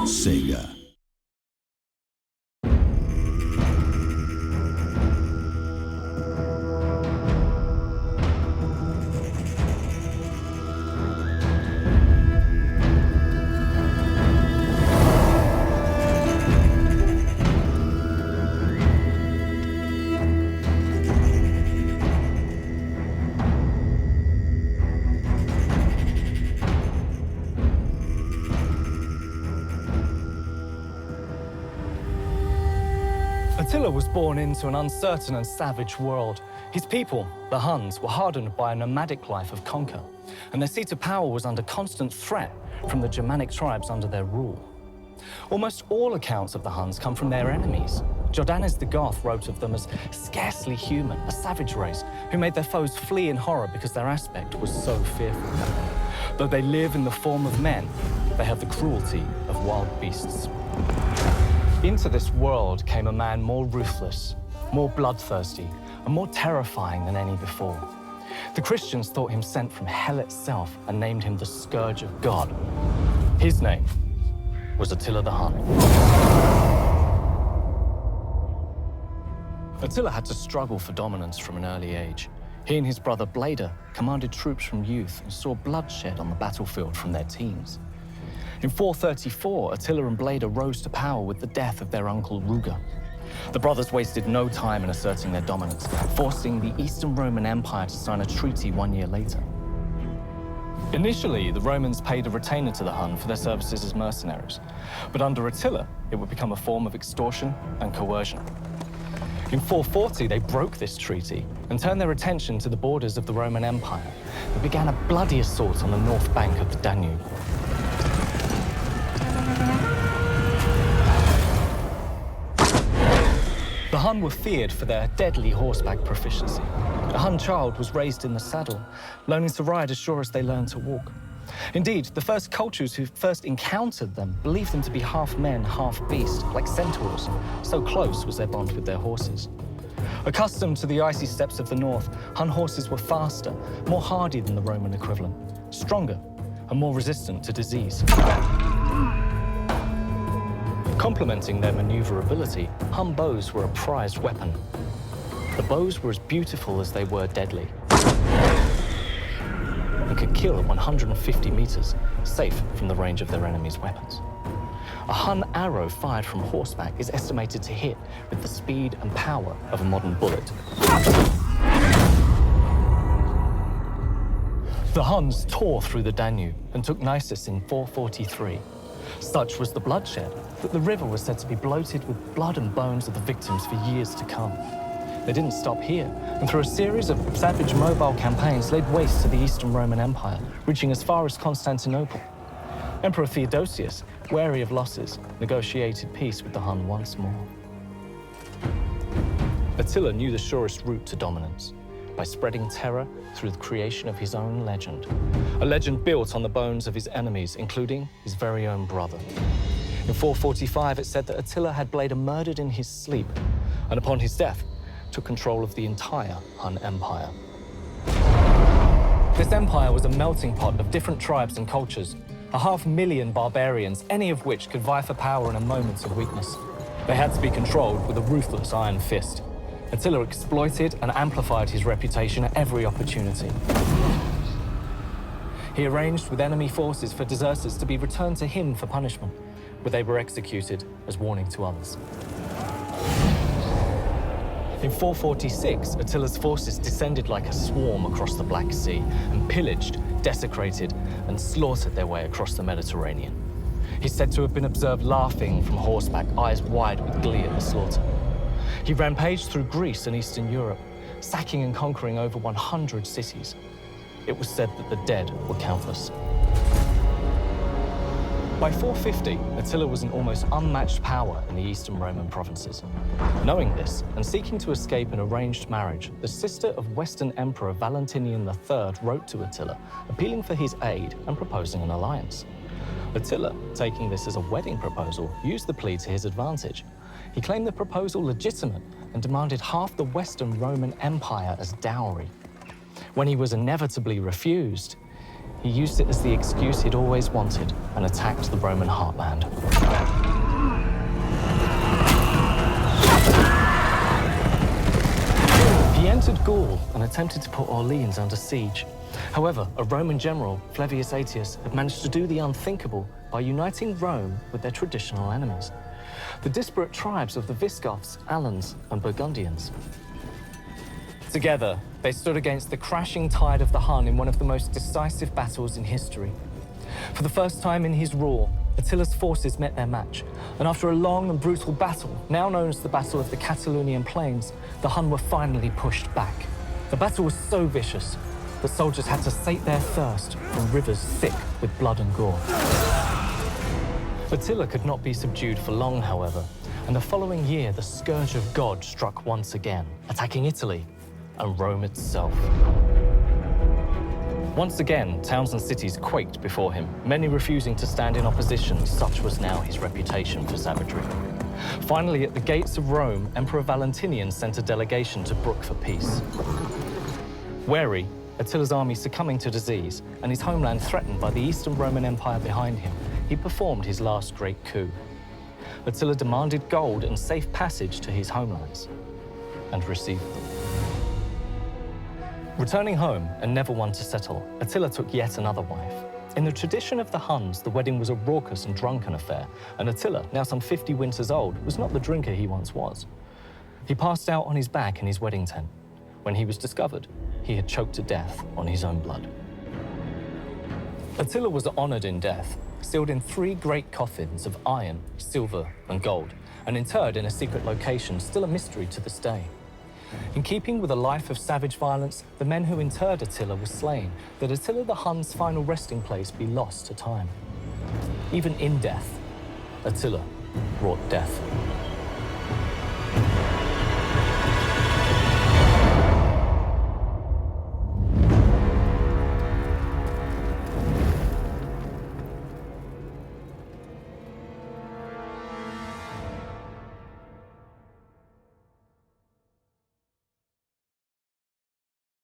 Sega. Attila was born into an uncertain and savage world. His people, the Huns, were hardened by a nomadic life of conquer, and their seat of power was under constant threat from the Germanic tribes under their rule. Almost all accounts of the Huns come from their enemies. Jordanes the Goth wrote of them as scarcely human, a savage race who made their foes flee in horror because their aspect was so fearful. Though they live in the form of men, they have the cruelty of wild beasts. Into this world came a man more ruthless, more bloodthirsty, and more terrifying than any before. The Christians thought him sent from hell itself and named him the Scourge of God. His name was Attila the Hun. Attila had to struggle for dominance from an early age. He and his brother Bleda commanded troops from youth and saw bloodshed on the battlefield from their teens. In 434, Attila and Bleda rose to power with the death of their uncle Ruger. The brothers wasted no time in asserting their dominance, forcing the Eastern Roman Empire to sign a treaty 1 year later. Initially, the Romans paid a retainer to the Hun for their services as mercenaries, but under Attila, it would become a form of extortion and coercion. In 440, they broke this treaty and turned their attention to the borders of the Roman Empire and began a bloody assault on the north bank of the Danube. The Hun were feared for their deadly horseback proficiency. A Hun child was raised in the saddle, learning to ride as sure as they learned to walk. Indeed, the first cultures who first encountered them believed them to be half men, half beast, like centaurs. So close was their bond with their horses. Accustomed to the icy steppes of the north, Hun horses were faster, more hardy than the Roman equivalent, stronger, and more resistant to disease. Complementing their maneuverability, Hun bows were a prized weapon. The bows were as beautiful as they were deadly and could kill at 150 meters, safe from the range of their enemies' weapons. A Hun arrow fired from horseback is estimated to hit with the speed and power of a modern bullet. The Huns tore through the Danube and took Nisus in 443. Such was the bloodshed that the river was said to be bloated with blood and bones of the victims for years to come. They didn't stop here, and through a series of savage mobile campaigns laid waste to the Eastern Roman Empire, reaching as far as Constantinople. Emperor Theodosius, wary of losses, negotiated peace with the Hun once more. Attila knew the surest route to dominance, by spreading terror through the creation of his own legend. A legend built on the bones of his enemies, including his very own brother. In 445, it said that Attila had Bleda murdered in his sleep, and upon his death, took control of the entire Hun Empire. This empire was a melting pot of different tribes and cultures, 500,000 barbarians, any of which could vie for power in a moment of weakness. They had to be controlled with a ruthless iron fist. Attila exploited and amplified his reputation at every opportunity. He arranged with enemy forces for deserters to be returned to him for punishment, where they were executed as warning to others. In 446, Attila's forces descended like a swarm across the Black Sea and pillaged, desecrated, and slaughtered their way across the Mediterranean. He's said to have been observed laughing from horseback, eyes wide with glee at the slaughter. He rampaged through Greece and Eastern Europe, sacking and conquering over 100 cities. It was said that the dead were countless. By 450, Attila was an almost unmatched power in the Eastern Roman provinces. Knowing this, and seeking to escape an arranged marriage, the sister of Western Emperor Valentinian III wrote to Attila, appealing for his aid and proposing an alliance. Attila, taking this as a wedding proposal, used the plea to his advantage. He claimed the proposal legitimate and demanded half the Western Roman Empire as dowry. When he was inevitably refused, he used it as the excuse he'd always wanted and attacked the Roman heartland. He entered Gaul and attempted to put Orleans under siege. However, a Roman general, Flavius Aetius, had managed to do the unthinkable by uniting Rome with their traditional enemies, the disparate tribes of the Visigoths, Alans, and Burgundians. Together, they stood against the crashing tide of the Hun in one of the most decisive battles in history. For the first time in his rule, Attila's forces met their match, and after a long and brutal battle, now known as the Battle of the Catalonian Plains, the Hun were finally pushed back. The battle was so vicious that soldiers had to sate their thirst from rivers thick with blood and gore. Attila could not be subdued for long, however, and the following year, the Scourge of God struck once again, attacking Italy and Rome itself. Once again, towns and cities quaked before him, many refusing to stand in opposition. Such was now his reputation for savagery. Finally, at the gates of Rome, Emperor Valentinian sent a delegation to brook for peace. Wary, Attila's army succumbing to disease and his homeland threatened by the Eastern Roman Empire behind him, he performed his last great coup. Attila demanded gold and safe passage to his homelands, and received them. Returning home and never one to settle, Attila took yet another wife. In the tradition of the Huns, the wedding was a raucous and drunken affair, and Attila, now some 50 winters old, was not the drinker he once was. He passed out on his back in his wedding tent. When he was discovered, he had choked to death on his own blood. Attila was honored in death, sealed in 3 great coffins of iron, silver, and gold, and interred in a secret location, still a mystery to this day. In keeping with a life of savage violence, the men who interred Attila were slain, that Attila the Hun's final resting place be lost to time. Even in death, Attila wrought death.